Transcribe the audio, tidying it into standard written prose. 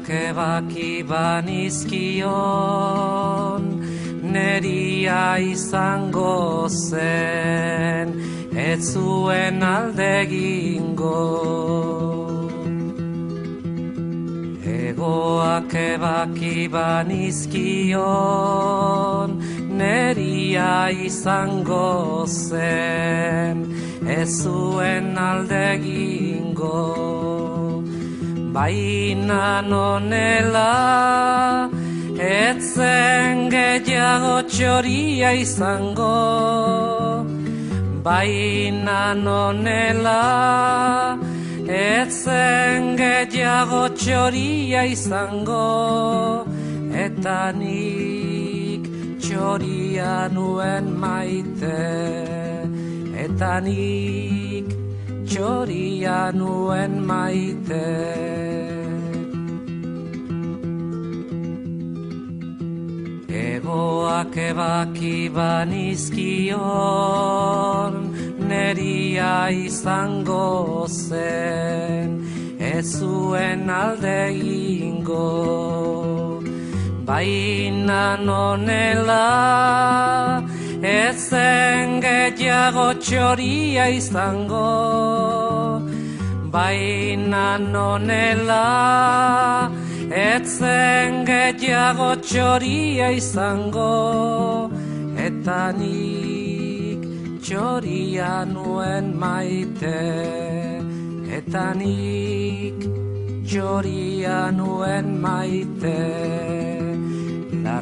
ebaki banizkion, neria izango zen, ez zuen alde egingo. Egoak ebaki banizkion, neria izango zen, ez zuen alde egingo. Baina nonela, ez zen gehiago txoria izango. Baina nonela, ez zen gehiago txoria izango. Eta nik txoria nuen maite, eta nik txoria nuen maite. Egoak ebaki banizkion, neria izango zen, ez zuen alde egingo. Baina nonela, ez zen gehiago txoria izango. Baina nonela, ez zen gehiago txoria izango. Eta nik txoria nuen maite, eta nik txoria nuen maite. La